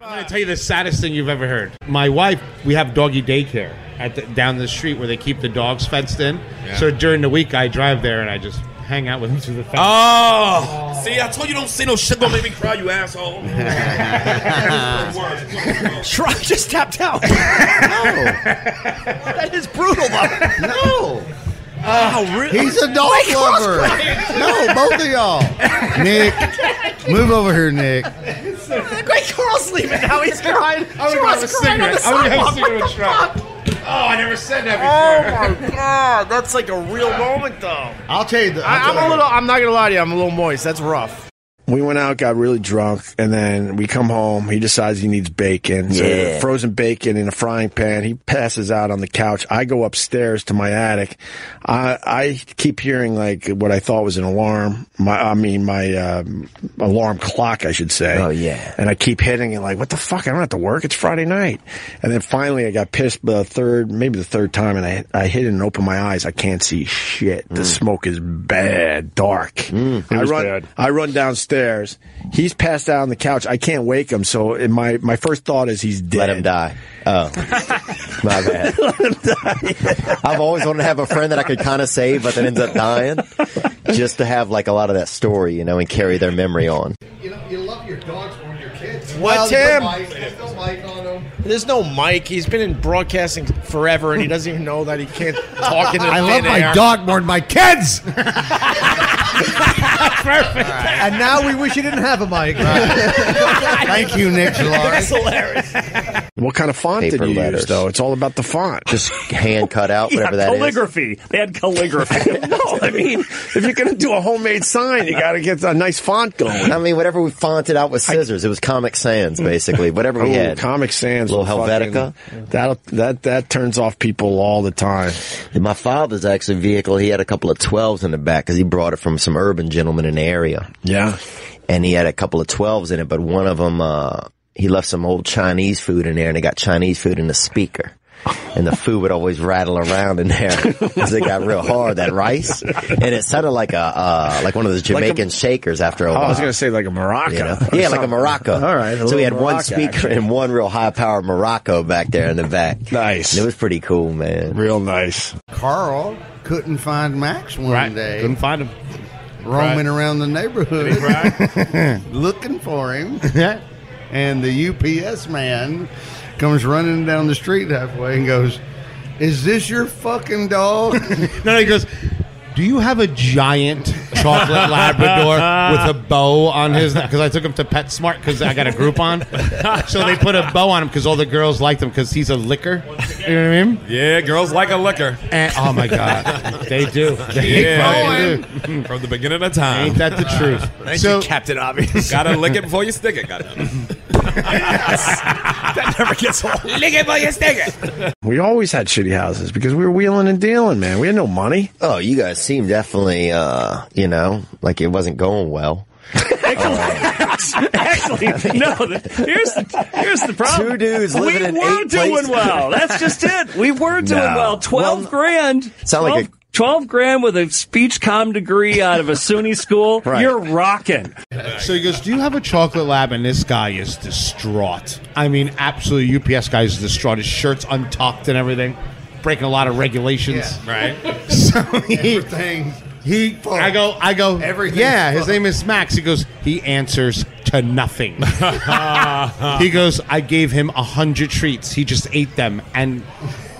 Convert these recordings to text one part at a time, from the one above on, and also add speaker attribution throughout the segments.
Speaker 1: I'm going to tell you the saddest thing you've ever heard. My wife, we have doggy daycare down the street where they keep the dogs fenced in. Yeah. So during the week, I drive there and I just hang out with them through the fence.
Speaker 2: Oh! See, I told you don't say no shit gonna make me cry, you asshole.
Speaker 3: Sherrod just tapped out. No. That is brutal, though.
Speaker 4: No.
Speaker 3: Oh, really?
Speaker 4: He's a dog lover. No, both of y'all. Nick, move over here, Nick.
Speaker 3: Great Carl's leaving now. He's crying.
Speaker 1: I'm going to have a cigarette. I'm going to have a cigarette with Sherrod. Oh, I never said that before.
Speaker 3: Oh, my God. That's like a real moment, though.
Speaker 4: I'll tell you.
Speaker 3: I'm not going to lie to you. I'm a little moist. That's rough.
Speaker 5: We went out, got really drunk, and then we come home. He decides he needs bacon. So frozen bacon in a frying pan. He passes out on the couch. I go upstairs to my attic. I keep hearing like what I thought was an alarm. My alarm clock, I should say.
Speaker 6: Oh, yeah.
Speaker 5: And I keep hitting it like, what the fuck? I don't have to work. It's Friday night. And then finally I got pissed the third time, and I hit it and opened my eyes. I can't see shit. The smoke is bad, dark. I run downstairs. He's passed out on the couch. I can't wake him, so my first thought is he's dead.
Speaker 6: Let him die. Oh, my bad. Let him die. I've always wanted to have a friend that I could kind of save, but then ends up dying, just to have like a lot of that story, and carry their memory on.
Speaker 4: You love your dogs more than your kids.
Speaker 3: What, Tim?
Speaker 4: There's no mic on him.
Speaker 3: There's no mic. He's been in broadcasting forever, and he doesn't even know that he can't talk in the
Speaker 4: I love my dog more than my kids. Perfect. Right. And now we wish you didn't have a mic. Right. Thank you, Nick.
Speaker 3: That's hilarious.
Speaker 5: What kind of font did you use, though? It's all about the font.
Speaker 6: Just hand cut out, whatever that
Speaker 7: calligraphy. They had calligraphy.
Speaker 5: No, I mean, if you're going to do a homemade sign, you got to get a nice font going.
Speaker 6: I mean, whatever we fonted out with scissors. It was Comic Sans, basically. Whatever we had.
Speaker 5: Comic Sans.
Speaker 6: A little Helvetica.
Speaker 5: That turns off people all the time.
Speaker 6: In my father's actually vehicle, he had a couple of 12s in the back because he brought it from some urban gentleman in the area.
Speaker 5: Yeah.
Speaker 6: And he had a couple of 12s in it, but one of them, he left some old Chinese food in there, and they got Chinese food in the speaker. And the food would always rattle around in there because it got real hard, that rice. And it sounded like one of those Jamaican shakers after a while.
Speaker 5: I was going to say like a maraca.
Speaker 6: Yeah, like a maraca.
Speaker 5: All right.
Speaker 6: So we had one speaker and one real high-powered maraca back there in the back.
Speaker 5: Nice.
Speaker 6: And it was pretty cool, man.
Speaker 5: Real nice.
Speaker 4: Carl couldn't find Max one day.
Speaker 1: Couldn't find him.
Speaker 4: Roaming around the neighborhood. Looking for him. And the UPS man comes running down the street halfway and goes, "Is this your fucking dog?"
Speaker 1: No, he goes, "Do you have a giant chocolate Labrador with a bow on his?" Because I took him to PetSmart because I got a Groupon. So they put a bow on him because all the girls liked him because he's a licker. You know what I mean?
Speaker 2: Yeah, girls like a licker.
Speaker 1: And, oh, my God. They do. They
Speaker 2: do. From the beginning of time.
Speaker 1: Ain't that the truth?
Speaker 3: Thank you, Captain Obvious.
Speaker 2: Gotta lick it before you stick it, goddamn.
Speaker 3: That never gets old.
Speaker 2: Lick it before you stick it.
Speaker 5: We always had shitty houses because we were wheeling and dealing, man. We had no money.
Speaker 6: Oh, you guys seem definitely, like it wasn't going well.
Speaker 7: Actually, no. Here's the problem.
Speaker 6: Two dudes living in 8 places.
Speaker 7: We were doing well. That's just it. We were doing well. 12 grand.
Speaker 6: Sound like a
Speaker 7: 12 grand with a speech comm degree out of a SUNY school.
Speaker 5: Right.
Speaker 7: You're rocking.
Speaker 1: So he goes, "Do you have a chocolate lab?" And this guy is distraught. I mean, absolutely, UPS guy is distraught. His shirt's untucked and everything, breaking a lot of regulations.
Speaker 2: Right.
Speaker 1: So I go. Yeah, his name is Max. He goes, he answers to nothing. He goes, "I gave him 100 treats. He just ate them, and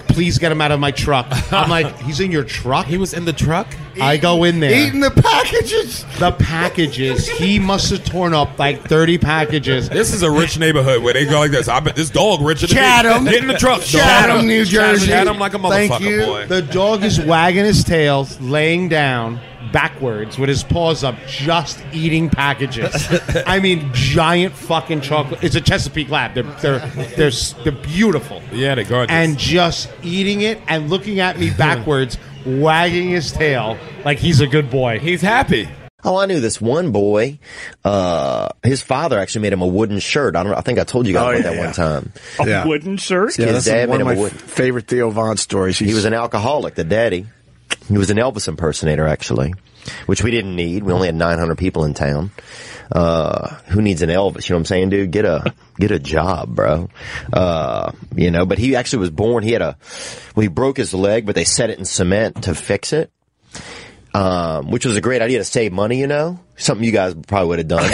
Speaker 1: please get him out of my truck." I'm like, "He's in your truck?"
Speaker 2: He was in the truck?
Speaker 1: I go in there.
Speaker 4: Eating the packages.
Speaker 1: The packages. He must have torn up like 30 packages.
Speaker 2: This is a rich neighborhood where they go like this. I bet this dog richer than
Speaker 4: Chatham.
Speaker 2: me. Get in the truck, dog.
Speaker 4: Chatham, New Jersey.
Speaker 2: Chatham like a motherfucker,
Speaker 4: Thank you.
Speaker 2: boy.
Speaker 1: The dog is wagging his tail, laying down backwards with his paws up, just eating packages. I mean, giant fucking chocolate. It's a Chesapeake Lab. They're beautiful.
Speaker 2: Yeah, they're gorgeous.
Speaker 1: And just eating it and looking at me backwards, wagging his tail like he's a good boy.
Speaker 2: He's happy.
Speaker 6: Oh, I knew this one boy. His father actually made him a wooden shirt. I think I told you guys about that one time.
Speaker 7: A wooden shirt?
Speaker 5: Yeah,
Speaker 6: His
Speaker 5: that's
Speaker 6: dad
Speaker 5: one
Speaker 6: made
Speaker 5: of
Speaker 6: him a
Speaker 5: my
Speaker 6: wooden.
Speaker 5: favorite Theo Von stories.
Speaker 6: He was an alcoholic, the daddy. He was an Elvis impersonator, actually. which we didn't need. We only had 900 people in town. Who needs an Elvis? You know what I'm saying, dude? Get a job, bro. But he actually was born, he broke his leg, but they set it in cement to fix it. Which was a great idea to save money, something you guys probably would have done.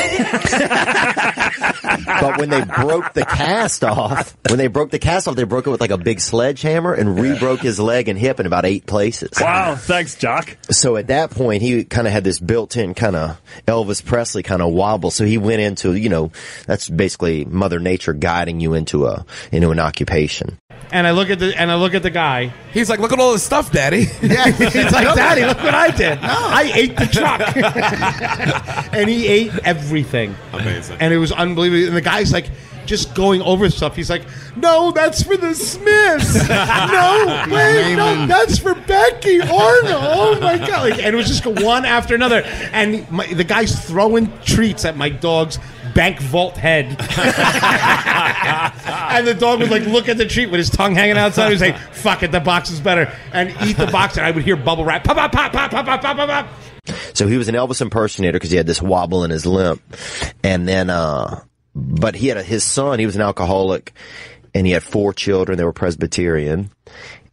Speaker 6: But when they broke the cast off, they broke it with like a big sledgehammer and re-broke his leg and hip in about 8 places.
Speaker 7: Wow, thanks, Jock.
Speaker 6: So at that point, he kind of had this built-in kind of Elvis Presley kind of wobble. So he went into, that's basically Mother Nature guiding you into an occupation.
Speaker 1: And I look at the guy.
Speaker 2: He's like, look at all this stuff, Daddy.
Speaker 1: Yeah, he's like, Daddy, look what I did. I ate the truck. And he ate everything.
Speaker 2: Amazing.
Speaker 1: And it was unbelievable. And the guy's like, just going over stuff. He's like, no, that's for the Smiths. No, wait, no, that's for Becky Arnold. Oh, my God. And it was just one after another. And the guy's throwing treats at my dog's bank vault head. And the dog would look at the treat with his tongue hanging outside. He'd say, fuck it, the box is better. And eat the box. And I would hear bubble wrap. Pop, pop, pop, pop, pop, pop, pop, pop.
Speaker 6: So he was an Elvis impersonator because he had this wobble in his limp. And then, but he had his son, he was an alcoholic, and he had 4 children. They were Presbyterian.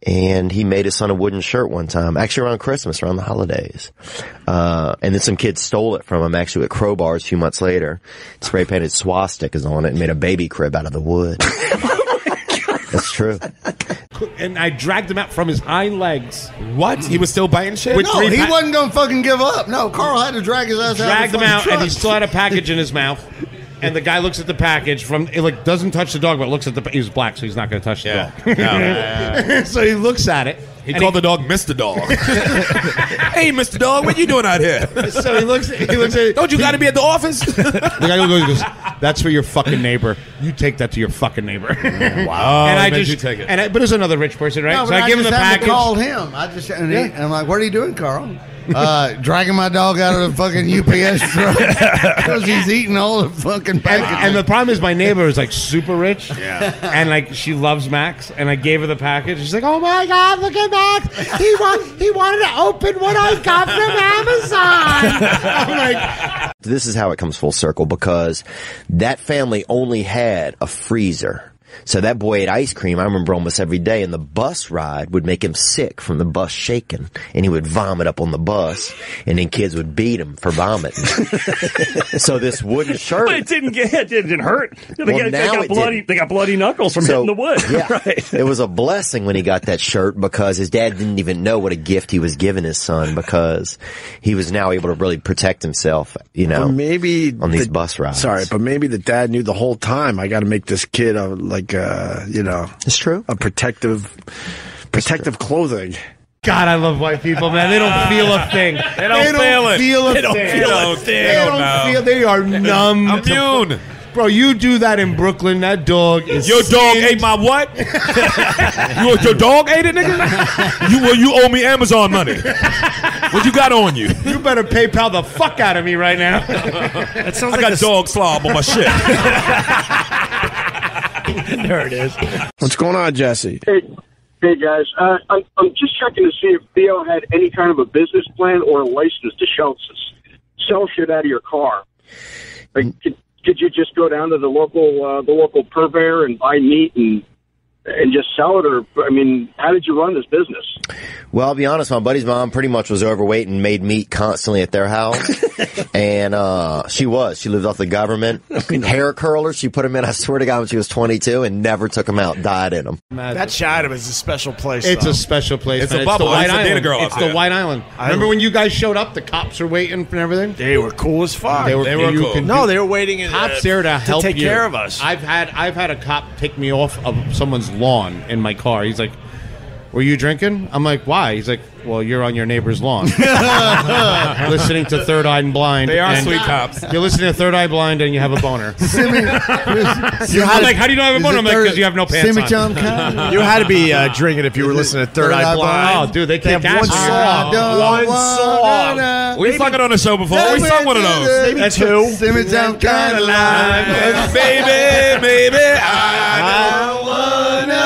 Speaker 6: And he made his son a wooden shirt one time, actually around Christmas, around the holidays. And then some kids stole it from him, actually, at Crowbars a few months later. Spray painted swastikas on it and made a baby crib out of the wood. That's true.
Speaker 1: And I dragged him out from his hind legs.
Speaker 2: What? He was still biting shit?
Speaker 4: No, he wasn't going to fucking give up. No, Carl had to drag his ass out.
Speaker 1: Dragged him out, and he still had a package in his mouth. And the guy looks at the package doesn't touch the dog, but looks at he was black, so he's not going to touch the dog. So he looks at it.
Speaker 2: He called the dog Mr. Dog. Hey, Mr. Dog, what you doing out here?
Speaker 1: So he looks at
Speaker 2: Don't you got to be at the office?
Speaker 1: The guy goes, that's for your fucking neighbor. You take that to your fucking neighbor.
Speaker 2: Wow.
Speaker 1: And I
Speaker 2: just
Speaker 1: just
Speaker 2: take it.
Speaker 1: But it was another rich person, right?
Speaker 4: No,
Speaker 1: so I give him the package.
Speaker 4: Called him. I'm like, what are you doing, Carl? Dragging my dog out of the fucking UPS truck because he's eating all the fucking packages.
Speaker 1: And the problem is my neighbor is super rich. Yeah. And she loves Max. And I gave her the package. She's like, oh my God, look at Max. He wanted to open what I got from Amazon. I'm like,
Speaker 6: this is how it comes full circle, because that family only had a freezer. So that boy ate ice cream, I remember, almost every day, and the bus ride would make him sick from the bus shaking, and he would vomit up on the bus, and then kids would beat him for vomiting. So this wooden shirt...
Speaker 7: But it didn't hurt. They got bloody knuckles from hitting the wood.
Speaker 6: Yeah,
Speaker 7: right.
Speaker 6: It was a blessing when he got that shirt, because his dad didn't even know what a gift he was giving his son, because he was now able to really protect himself, on these bus rides.
Speaker 5: Sorry, but maybe the dad knew the whole time, I got to make this kid
Speaker 6: it's true.
Speaker 5: A protective clothing.
Speaker 1: God, I love white people, man. They don't feel a thing.
Speaker 2: They don't feel it.
Speaker 1: They are numb.
Speaker 2: Immune.
Speaker 1: Bro, you do that in Brooklyn, that dog is...
Speaker 2: Your dog ate my what? Your dog ate it, nigga? You owe me Amazon money. What you got on you?
Speaker 1: You better PayPal the fuck out of me right now.
Speaker 2: That sounds I got dog slob on my shit.
Speaker 7: There it is.
Speaker 5: What's going on, Jesse?
Speaker 8: Hey guys, I'm just checking to see if Theo had any kind of a business plan or a license to sell shit out of your car. Like, could you just go down to the local purveyor and buy meat and just sell it? Or, I mean, how did you run this business?
Speaker 6: Well, I'll be honest, my buddy's mom pretty much was overweight and made meat constantly at their house. And she lived off the government. Hair curlers, she put him in, I swear to God, when she was 22, and never took him out, died in them.
Speaker 3: That Chatham is a special place.
Speaker 1: It's a special place.
Speaker 2: It's a bubble.
Speaker 1: The White
Speaker 2: It's a
Speaker 1: Island.
Speaker 2: Dana girl
Speaker 1: It's
Speaker 2: up
Speaker 1: the
Speaker 2: there.
Speaker 1: White Island. Remember when you guys showed up? The cops are waiting and everything.
Speaker 3: They were cool as fuck.
Speaker 1: They were cool.
Speaker 3: No, they were waiting.
Speaker 1: Cops there to help
Speaker 3: take
Speaker 1: you.
Speaker 3: care of us.
Speaker 1: I've had a cop take me off of someone's lawn in my car. He's like, were you drinking? I'm like, why? He's like, well, you're on your neighbor's lawn. Listening to Third Eye and Blind.
Speaker 2: They are
Speaker 1: and
Speaker 2: sweet cops.
Speaker 1: You're listening to Third Eye Blind and you have a boner.
Speaker 4: I'm
Speaker 1: like, how do you not have a boner? I'm like, because you have no pants on.
Speaker 3: You had to be drinking if you were listening to Third Eye Blind.
Speaker 1: Oh, dude, they kick
Speaker 3: have
Speaker 1: ass.
Speaker 3: one song.
Speaker 2: We sung it on the show before. We sung one of those.
Speaker 3: Maybe two.
Speaker 4: Simmy Town Caroline.
Speaker 2: Baby, I don't wanna.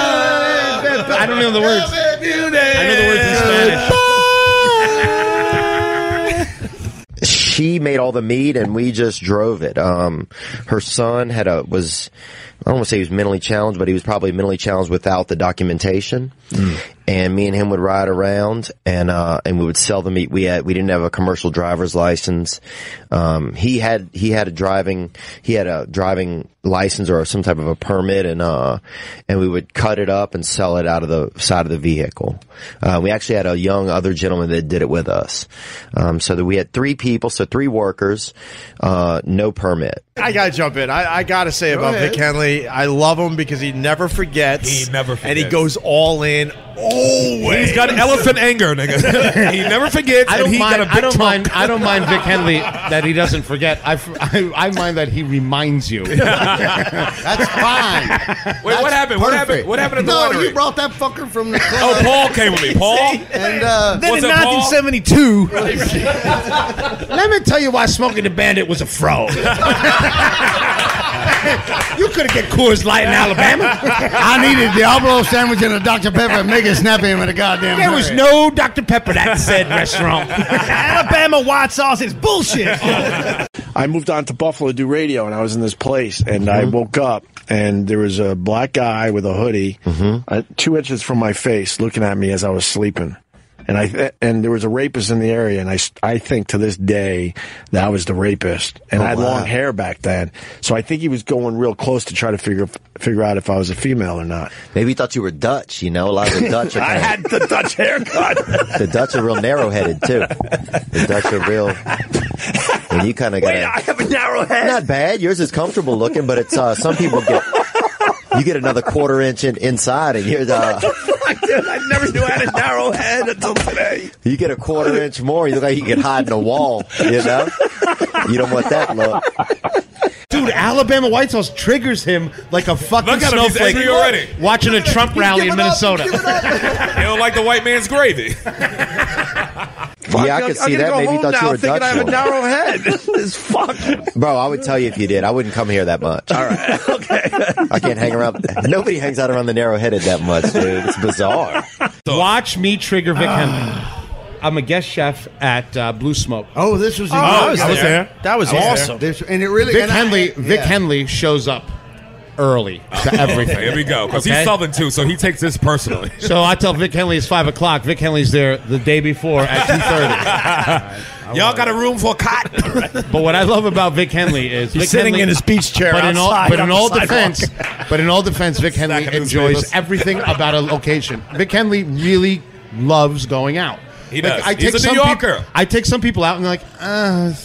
Speaker 1: I don't know the words. I know the words in Spanish.
Speaker 6: she made all the meat and we just drove it. Her son was, I don't want to say he was mentally challenged, but he was probably mentally challenged without the documentation. And me and him would ride around and we would sell the meat. We didn't have a commercial driver's license. He had a driving license or some type of a permit, and we would cut it up and sell it out of the side of the vehicle. We actually had a young other gentleman that did it with us. So that we had 3 people, so 3 workers, no permit.
Speaker 3: I gotta jump in. I gotta say about Vic Henley, I love him because he never forgets.
Speaker 2: He never forgets.
Speaker 3: And he goes all in. Always.
Speaker 2: He's got elephant anger, nigga. He never forgets.
Speaker 1: I don't mind Vic Henley that he doesn't forget. I mind that he reminds you.
Speaker 4: That's fine.
Speaker 2: Wait, what happened?
Speaker 4: Perfect.
Speaker 2: What happened at the
Speaker 4: No,
Speaker 2: winery?
Speaker 4: you brought that fucker from the club.
Speaker 2: Oh, Paul came with me. Paul?
Speaker 4: And
Speaker 3: then
Speaker 2: Was
Speaker 3: in
Speaker 2: it Paul?
Speaker 3: 1972,
Speaker 1: Let me tell you why Smokey the Bandit was a fraud. You could have get Coors Light in Alabama.
Speaker 4: I needed Diablo sandwich and a Dr. Pepper and make it snappy with a goddamn
Speaker 1: There was no Dr. Pepper at said restaurant.
Speaker 3: Alabama white sauce is bullshit.
Speaker 5: I moved on to Buffalo to do radio, and I was in this place, and I woke up, and there was a black guy with a hoodie 2 inches from my face looking at me as I was sleeping. And there was a rapist in the area, and I think to this day that I was the rapist. And I had long hair back then, so I think he was going real close to try to figure out if I was a female or not.
Speaker 6: Maybe he thought you were Dutch, you know? A lot of the Dutch are
Speaker 5: I had the Dutch haircut.
Speaker 6: the Dutch are real narrow-headed, too. The Dutch are real... And you kind of got
Speaker 5: I have a narrow head.
Speaker 6: Not bad. Yours is comfortable looking, but it's some people you get another quarter inch inside, and you're
Speaker 5: Dude, I never knew I had a narrow head until today.
Speaker 6: You get a quarter inch more, you look like you can hide in a wall. You know, you don't want that look.
Speaker 1: Dude, Alabama white sauce triggers him like a fucking
Speaker 2: Look at him, he's
Speaker 1: snowflake
Speaker 2: angry already.
Speaker 1: watching a Trump rally in Minnesota.
Speaker 2: You don't like the white man's gravy.
Speaker 6: Yeah, I could see that. Maybe you thought you were Dutch.
Speaker 5: I have a narrow head. It's fucked.
Speaker 6: Bro, I would tell you if you did. I wouldn't come here that much.
Speaker 5: All right. Okay.
Speaker 6: I can't hang around. Nobody hangs out around the narrow-headed that much, dude. It's bizarre.
Speaker 1: Watch me trigger Vic Henley. I'm a guest chef at Blue Smoke.
Speaker 4: Oh, this was.
Speaker 3: I was there. That was awesome.
Speaker 4: And it really.
Speaker 1: Vic
Speaker 4: and
Speaker 1: Vic Henley shows up early to everything.
Speaker 2: Here we go. Because
Speaker 1: Okay?
Speaker 2: he's Southern, too, so he takes this personally.
Speaker 1: So I tell Vic Henley it's 5 o'clock. Vic Henley's there the day before at 2:30.
Speaker 2: Y'all got a room for a cot?
Speaker 1: But what I love about Vic Henley is
Speaker 3: He's
Speaker 1: Vic
Speaker 3: sitting
Speaker 1: Henley,
Speaker 3: in his beach chair
Speaker 1: But in
Speaker 3: outside on the
Speaker 1: all
Speaker 3: sidewalk.
Speaker 1: defense, Vic Henley
Speaker 2: Stacking
Speaker 1: enjoys
Speaker 2: newspapers.
Speaker 1: everything about a location. Vic Henley really loves going out.
Speaker 2: He does.
Speaker 1: I
Speaker 2: He's
Speaker 1: take
Speaker 2: a
Speaker 1: some
Speaker 2: New Yorker.
Speaker 1: I take some people out and they're like,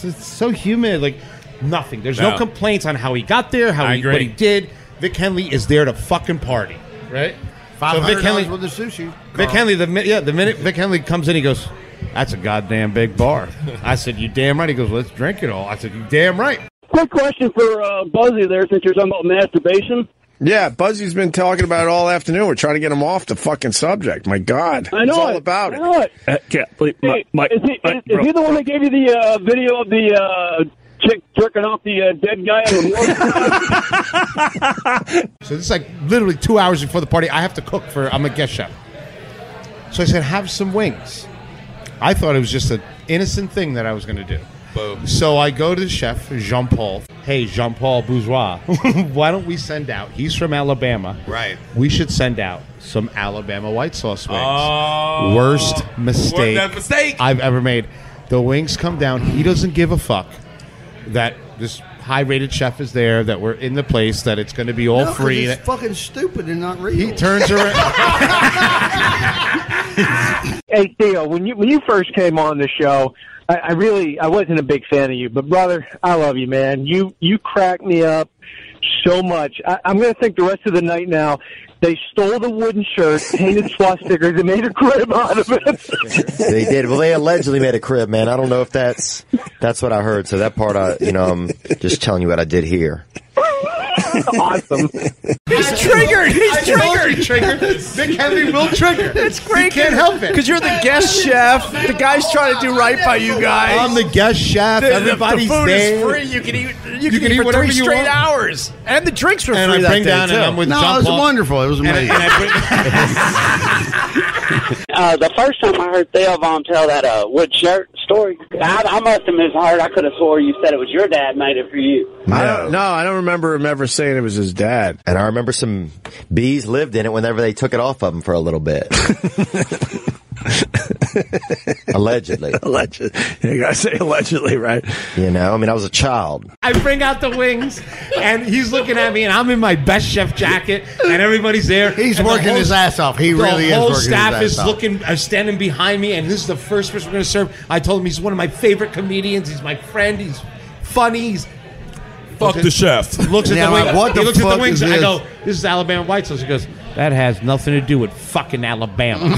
Speaker 1: it's so humid. Like nothing. There's no
Speaker 2: No.
Speaker 1: complaints on how he got there,
Speaker 2: I
Speaker 1: what he
Speaker 2: agree.
Speaker 1: did. Vic Henley is there to fucking party, right? So Vic Henley,
Speaker 4: $500 with the sushi.
Speaker 1: Vic Henley, the minute Vic Henley comes in, he goes, "That's a goddamn big bar." I said, "You damn right." He goes, "Let's drink it all." I said, "You damn right."
Speaker 9: Quick question for Buzzy there, since you're talking about masturbation.
Speaker 5: Yeah, Buzzy's been talking about it all afternoon. We're trying to get him off the fucking subject. My God.
Speaker 9: I know
Speaker 5: It's all
Speaker 9: it.
Speaker 5: about
Speaker 9: I
Speaker 5: it.
Speaker 9: know it.
Speaker 7: Yeah, please,
Speaker 9: Hey, is he the one that gave you the video of the chick jerking off the dead guy on the morgue?
Speaker 1: So this is like literally 2 hours before the party. I have to cook I'm a guest chef. So I said, have some wings. I thought it was just an innocent thing that I was going to do.
Speaker 2: Boom.
Speaker 1: So I go to the chef, Jean-Paul. Hey, Jean-Paul Bourgeois, why don't we send out, he's from Alabama.
Speaker 2: Right.
Speaker 1: We should send out some Alabama white sauce wings.
Speaker 2: Oh.
Speaker 1: Worst mistake
Speaker 2: Worst mistake.
Speaker 1: I've ever made. The wings come down. He doesn't give a fuck that this high-rated chef is there, that we're in the place, that it's going to be all free.
Speaker 4: It's fucking stupid and not real.
Speaker 1: He turns around.
Speaker 9: Hey, Theo, when you first came on the show, I wasn't a big fan of you, but brother, I love you, man. You crack me up so much. I'm going to think the rest of the night now. They stole the wooden shirt, painted swastikas, and made a crib out of it.
Speaker 6: They did. Well, they allegedly made a crib, man. I don't know if that's what I heard. So that part, I'm just telling you what I did hear.
Speaker 9: Awesome.
Speaker 3: He's triggered. He's triggered.
Speaker 1: Vic Henley will trigger.
Speaker 3: It's great.
Speaker 1: He can't help it.
Speaker 3: Because you're the guest chef. The guy's trying to do right by you guys.
Speaker 1: I'm the guest chef. Everybody's
Speaker 3: the food
Speaker 1: there.
Speaker 3: is free. You can eat. You can
Speaker 1: eat
Speaker 3: eat for
Speaker 1: whatever
Speaker 3: 3
Speaker 1: you
Speaker 3: straight
Speaker 1: want.
Speaker 3: hours, and the drinks were
Speaker 1: And
Speaker 3: free
Speaker 1: I
Speaker 3: that
Speaker 1: bring
Speaker 3: day
Speaker 1: down,
Speaker 3: too.
Speaker 1: and I'm with
Speaker 4: No, it was
Speaker 1: Jean-Paul.
Speaker 4: wonderful. It was amazing.
Speaker 10: The first time I heard Theo Von tell that wood shirt story, I must have misheard. I could have swore you said it was your dad made it for you.
Speaker 5: I don't remember him ever saying it was his dad.
Speaker 6: And I remember some bees lived in it whenever they took it off of him for a little bit. Allegedly.
Speaker 5: You gotta say allegedly, right?
Speaker 6: You know, I mean, I was a child.
Speaker 1: I bring out the wings, and he's looking at me, and I'm in my best chef jacket, and everybody's there.
Speaker 4: He's working his ass off. He really is
Speaker 1: The whole
Speaker 4: working
Speaker 1: staff
Speaker 4: his
Speaker 1: is
Speaker 4: ass off.
Speaker 1: standing behind me, and this is the first person we're going to serve. I told him he's one of my favorite comedians. He's my friend. He's funny. He's
Speaker 2: Fuck the chef.
Speaker 1: Looks at the wings.
Speaker 4: What the
Speaker 1: He looks at
Speaker 4: fuck
Speaker 1: the wings.
Speaker 4: is
Speaker 1: I
Speaker 4: this?
Speaker 1: go, "This is Alabama White Sauce." He goes, "That has nothing to do with fucking Alabama."
Speaker 4: It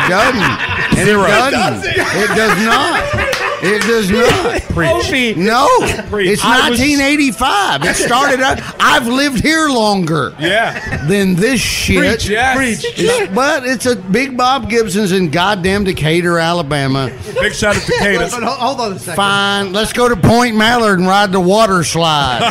Speaker 4: doesn't. And it doesn't. It does not. It does not.
Speaker 1: Opie.
Speaker 4: No.
Speaker 1: Preach.
Speaker 4: It's
Speaker 1: I was-
Speaker 4: 1985. It started out. I've lived here longer
Speaker 2: Yeah.
Speaker 4: than this shit.
Speaker 2: Preach, yes.
Speaker 1: Preach.
Speaker 4: But it's a Big Bob Gibson's in goddamn Decatur, Alabama.
Speaker 2: Big shout out to Decatur.
Speaker 11: But hold on a second.
Speaker 4: Fine. Let's go to Point Mallard and ride the water slide.
Speaker 3: Oh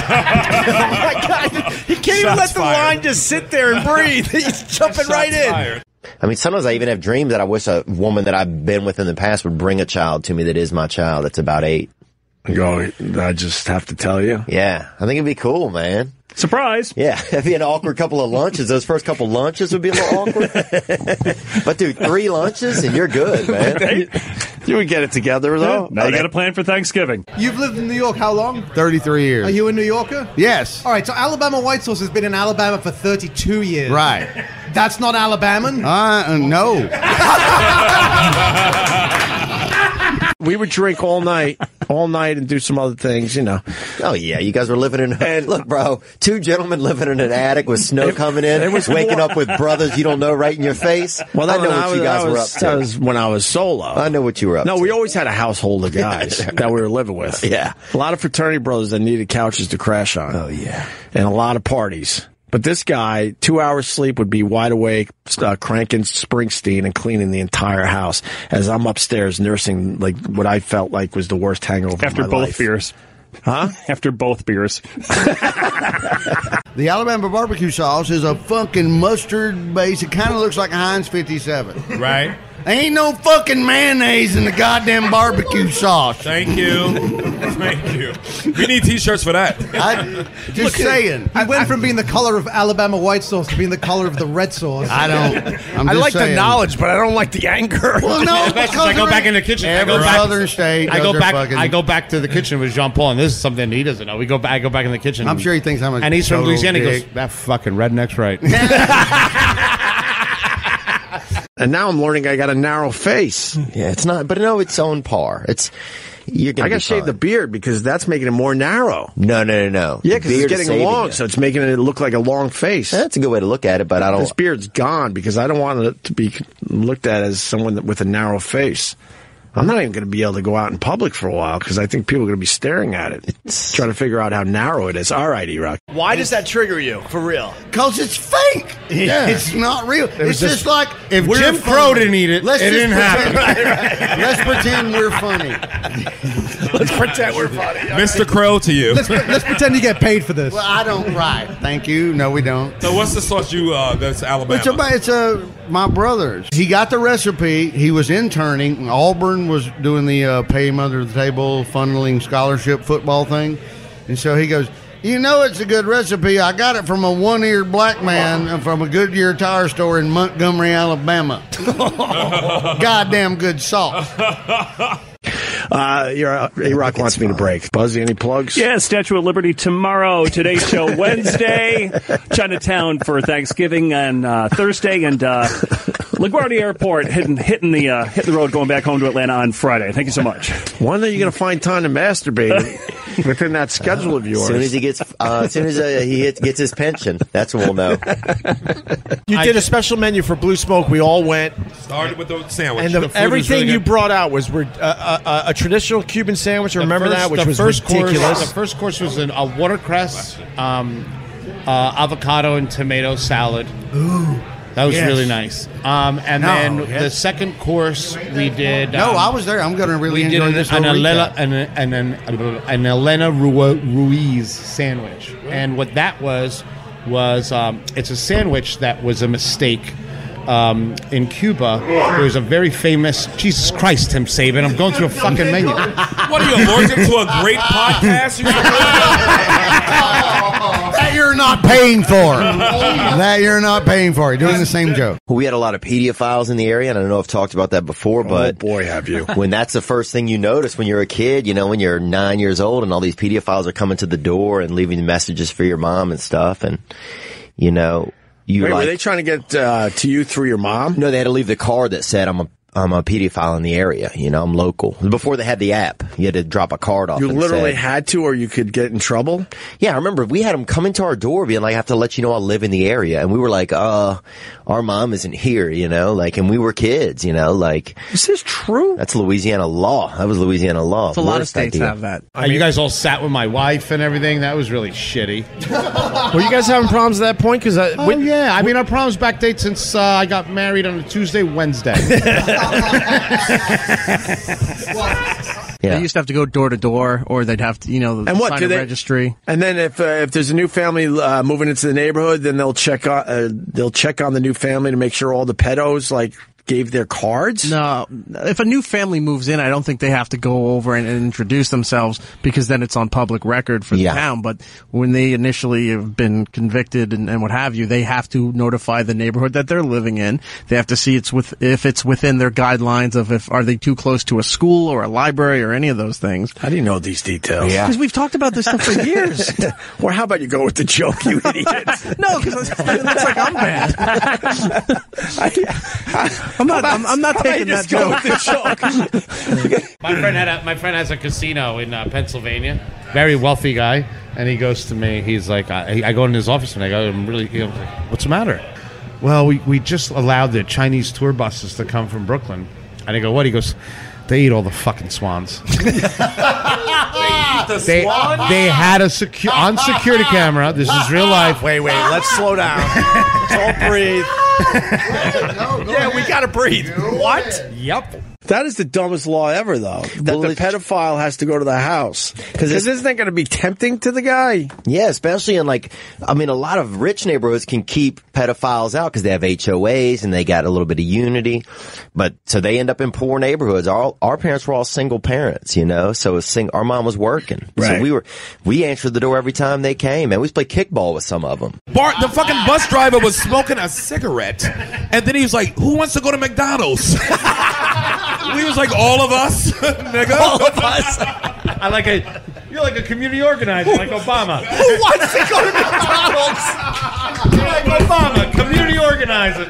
Speaker 3: my God. He can't even
Speaker 2: Shots
Speaker 3: let the
Speaker 2: fired.
Speaker 3: line just sit there and breathe. He's jumping right in.
Speaker 2: Fired.
Speaker 6: I mean, sometimes I even have dreams that I wish a woman that I've been with in the past would bring a child to me that is my child. That's about 8.
Speaker 5: I just have to tell you.
Speaker 6: Yeah, I think it'd be cool, man.
Speaker 7: Surprise.
Speaker 6: Yeah, it'd be an awkward couple of lunches. Those first couple lunches would be a little awkward. But, dude, 3 lunches and you're good, man.
Speaker 5: You would get it together, though.
Speaker 7: Now you got a plan for Thanksgiving.
Speaker 11: You've lived in New York how long?
Speaker 4: 33 years.
Speaker 11: Are you a New Yorker?
Speaker 4: Yes.
Speaker 11: All right, so Alabama White Sauce has been in Alabama for 32 years.
Speaker 4: Right.
Speaker 11: That's not Alabaman?
Speaker 4: No.
Speaker 5: We would drink all night and do some other things, you know.
Speaker 6: Oh, yeah, you guys were living in... And look, bro, 2 gentlemen living in an attic with snow coming in, waking up with brothers you don't know right in your face.
Speaker 5: Well,
Speaker 6: I know what you guys were up to.
Speaker 5: That was when I was solo.
Speaker 6: I know what you were up to.
Speaker 5: No, we always had a household of guys that we were living with.
Speaker 6: Yeah.
Speaker 5: A lot of fraternity brothers that needed couches to crash on.
Speaker 6: Oh, yeah.
Speaker 5: And a lot of parties. But this guy, 2 hours sleep would be wide awake, cranking Springsteen and cleaning the entire house as I'm upstairs nursing like what I felt like was the worst hangover
Speaker 7: After
Speaker 5: of my
Speaker 7: both
Speaker 5: life.
Speaker 7: beers.
Speaker 5: Huh?
Speaker 7: After both beers.
Speaker 4: The Alabama barbecue sauce is a fucking mustard base. It kind of looks like Heinz 57.
Speaker 2: Right.
Speaker 4: Ain't no fucking mayonnaise in the goddamn barbecue sauce.
Speaker 2: Thank you. Thank you. We need T-shirts for that.
Speaker 4: Just saying.
Speaker 11: He went from being the color of Alabama White Sauce to being the color of the red sauce.
Speaker 4: I don't. I'm
Speaker 3: I
Speaker 4: just
Speaker 3: like
Speaker 4: saying.
Speaker 3: the knowledge, but I don't like the anger.
Speaker 4: Well, no,
Speaker 1: Because
Speaker 4: because
Speaker 1: I go back in the kitchen.
Speaker 4: Every southern state.
Speaker 1: I
Speaker 4: does
Speaker 1: go
Speaker 4: their
Speaker 1: back.
Speaker 4: fucking-
Speaker 1: I go back to the kitchen with Jean Paul, and this is something he doesn't know. I go back in the kitchen.
Speaker 4: I'm sure he thinks I'm a
Speaker 1: And he's from
Speaker 4: total
Speaker 1: Louisiana. He
Speaker 4: dick.
Speaker 1: goes, "That fucking redneck's right."
Speaker 5: And now I'm learning I got a narrow face.
Speaker 6: Yeah, it's not, but no, it's on par. You're gonna
Speaker 5: I got to shave the beard because that's making it more narrow.
Speaker 6: No.
Speaker 5: Yeah, because
Speaker 6: Beard
Speaker 5: it's
Speaker 6: is
Speaker 5: getting
Speaker 6: saving
Speaker 5: long,
Speaker 6: you.
Speaker 5: so it's making it look like a long face.
Speaker 6: That's a good way to look at it, but I don't.
Speaker 5: This beard's gone because I don't want it to be looked at as someone with a narrow face. I'm not even going to be able to go out in public for a while because I think people are going to be staring at it, trying to figure out how narrow it is. All right, E-Rock.
Speaker 3: Why does that trigger you, for real?
Speaker 4: Because it's fake.
Speaker 1: Yeah.
Speaker 4: It's not real. It's just like
Speaker 1: if
Speaker 4: we're
Speaker 1: Jim
Speaker 4: funny.
Speaker 1: Crow didn't eat it,
Speaker 4: Let's
Speaker 1: it
Speaker 4: just
Speaker 1: didn't happen.
Speaker 4: pretend- Let's pretend we're funny.
Speaker 3: Let's pretend we're funny.
Speaker 2: Mr. Crow to you.
Speaker 11: Let's pretend you get paid for this.
Speaker 4: Well, I don't. Right. Thank you. No, we don't.
Speaker 2: So what's the sauce that's Alabama?
Speaker 4: It's my brother's. He got the recipe. He was interning. Auburn was doing the pay him under the table funneling scholarship football thing, and so he goes, "You know, it's a good recipe. I got it from a one-eared black man from a Goodyear tire store in Montgomery, Alabama. Goddamn good sauce."
Speaker 5: A-Rock wants me to break. Buzzy, any plugs?
Speaker 7: Yeah, Statue of Liberty tomorrow. Today's show Wednesday. Chinatown for Thanksgiving on Thursday, and LaGuardia Airport hitting the road going back home to Atlanta on Friday. Thank you so much.
Speaker 5: When are you going to find time to masturbate within that schedule of yours?
Speaker 6: As soon as he gets, gets his pension, that's when we'll know.
Speaker 3: You did a special menu for Blue Smoke. We all went.
Speaker 2: Started with the sandwich.
Speaker 3: And
Speaker 2: The food was
Speaker 3: everything
Speaker 2: really
Speaker 3: you
Speaker 2: good.
Speaker 3: brought out was a traditional Cuban sandwich. Remember that, which was ridiculous.
Speaker 1: The first course was a watercress, avocado and tomato salad.
Speaker 4: Ooh,
Speaker 1: that was
Speaker 4: yes.
Speaker 1: really nice. Then the second course we did.
Speaker 4: No, I was there. I'm going to really enjoy this whole recap.
Speaker 1: An Elena Ruiz sandwich, and what that was it's a sandwich that was a mistake. in Cuba, there was a very famous. Jesus Christ, Tim Saban! I'm going through a fucking menu.
Speaker 2: What are you allergic to a great podcast?
Speaker 4: That you're not paying for. That you're not paying for. You're doing the same joke.
Speaker 6: We had a lot of pedophiles in the area, and I don't know if I've talked about that before, but
Speaker 5: boy, have you.
Speaker 6: When that's the first thing you notice when you're a kid, you know, when you're 9 years old and all these pedophiles are coming to the door and leaving messages for your mom and stuff, and, you know,
Speaker 5: were they trying to get to you through your mom?
Speaker 6: No, they had to leave the card that said, I'm a pedophile in the area. You know, I'm local. Before they had the app, you had to drop a card off.
Speaker 5: You literally had to, or you could get in trouble?
Speaker 6: Yeah, I remember we had them come into our door being like, I have to let you know I live in the area. And we were like, our mom isn't here, you know, like, and we were kids, you know, like.
Speaker 5: Is this true?
Speaker 6: That's Louisiana law. That was Louisiana law.
Speaker 12: A lot of states have that.
Speaker 1: I mean, you guys all sat with my wife and everything. That was really shitty.
Speaker 3: Were you guys having problems at that point? Because
Speaker 1: yeah. I mean, our problems backdate since I got married on a Tuesday, Wednesday.
Speaker 12: They used to have to go door to door, or they'd have to, you know, sign a registry.
Speaker 5: And then if there's a new family moving into the neighborhood, then they'll check on the new family to make sure all the pedos gave their cards?
Speaker 12: No. If a new family moves in, I don't think they have to go over and introduce themselves, because then it's on public record for the town. But when they initially have been convicted and what have you, they have to notify the neighborhood that they're living in. They have to see if it's within their guidelines of are they too close to a school or a library or any of those things.
Speaker 5: How do you know these details?
Speaker 12: Because we've talked about this stuff for years.
Speaker 5: Or how about you go with the joke, you idiot?
Speaker 12: No, because it looks like I'm bad. I'm not taking that joke.
Speaker 1: My friend has a casino in Pennsylvania. Very wealthy guy, and he goes to me. He's like, I go in his office and I go, I'm like, what's the matter? Well, we just allowed the Chinese tour buses to come from Brooklyn, and I go, what? He goes, they eat all the fucking swans. They had a on security camera. This is real life.
Speaker 3: Wait, let's slow down. Let's all breathe. We gotta breathe. What?
Speaker 1: Yep.
Speaker 5: That is the dumbest law ever, though. That the pedophile has to go to the house. Because isn't that going to be tempting to the guy?
Speaker 6: Yeah, especially in a lot of rich neighborhoods can keep pedophiles out because they have HOAs and they got a little bit of unity. But so they end up in poor neighborhoods. Our parents were all single parents, you know, so our mom was working.
Speaker 5: Right.
Speaker 6: So we answered the door every time they came, and we used to play kickball with some of them.
Speaker 2: The fucking bus driver was smoking a cigarette, and then he was like, who wants to go to McDonald's? We was like, all of us, nigga.
Speaker 6: All of us.
Speaker 1: You're like a community organizer, like Obama.
Speaker 3: Who wants to go to McDonald's?
Speaker 1: You're like Obama, community organizer.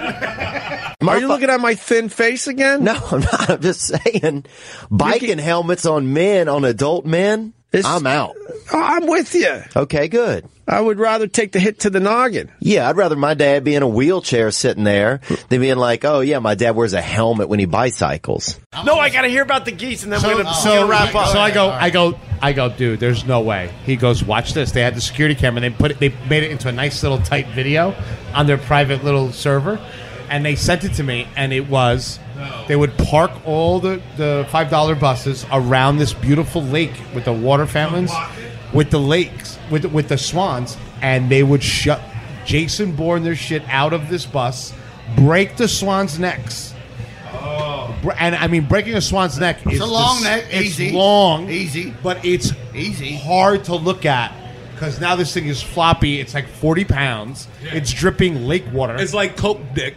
Speaker 5: Are you looking at my thin face again?
Speaker 6: No, I'm not. I'm just saying, biking helmets on adult men, I'm out.
Speaker 5: I'm with you.
Speaker 6: Okay, good.
Speaker 5: I would rather take the hit to the noggin.
Speaker 6: Yeah, I'd rather my dad be in a wheelchair sitting there than being like, oh, yeah, my dad wears a helmet when he bicycles.
Speaker 3: No, I got to hear about the geese, and then we're going
Speaker 1: to
Speaker 3: wrap up.
Speaker 1: So I go, dude, there's no way. He goes, watch this. They had the security camera. They made it into a nice little tight video on their private little server, and they sent it to me, and it was... They would park all the $5 buses around this beautiful lake with the water fountains, with the lakes, with the swans, and they would shut Jason Bourne their shit out of this bus, break the swans' necks. And I mean, breaking a swan's neck is
Speaker 4: a long neck.
Speaker 1: It's
Speaker 4: easy.
Speaker 1: long,
Speaker 4: easy,
Speaker 1: but it's
Speaker 4: easy,
Speaker 1: hard to look at. Because now this thing is floppy. It's like 40 pounds. Yeah. It's dripping lake water.
Speaker 2: It's like Coke dick.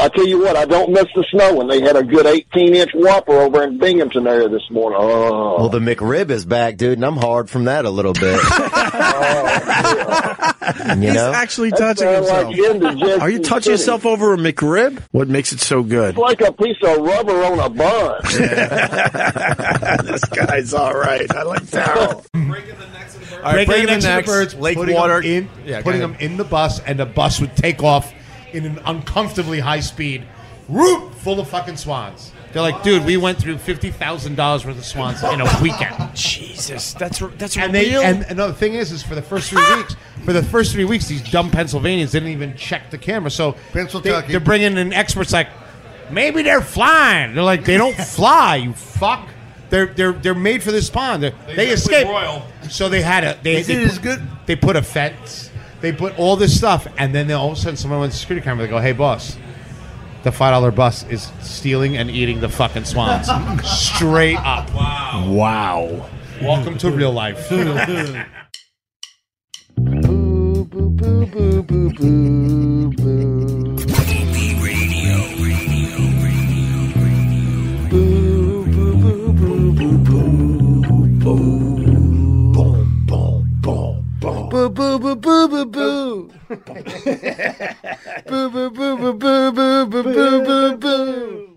Speaker 8: I tell you what, I don't miss the snow when they had a good 18-inch whopper over in Binghamton area this morning. Oh.
Speaker 6: Well, the McRib is back, dude, and I'm hard from that a little bit.
Speaker 12: He's actually touching himself.
Speaker 5: Are you touching yourself over a McRib? What makes it so good?
Speaker 8: It's like a piece of rubber on a bun.
Speaker 5: This guy's all right. I like that.
Speaker 1: Breaking the necks of the birds, lake water, putting them in the bus, and the bus would take off in an uncomfortably high speed, full of fucking swans. They're like, dude, we went through $50,000 worth of swans in a weekend.
Speaker 3: Jesus, that's real.
Speaker 1: And the thing is for the first 3 weeks, these dumb Pennsylvanians didn't even check the camera. So they're bringing in experts like, maybe they're flying. They're like, they don't fly, you fuck. They're made for this pond. They escape. So they had they put a fence. They put all this stuff, and then all of a sudden someone went to the security camera. They go, "Hey, boss, the $5 bus is stealing and eating the fucking swans." Straight up.
Speaker 7: Wow.
Speaker 1: Welcome to real life.
Speaker 13: Boo boo boo boo boo boo. Boo boo boo boo boo boo boo boo boo boo.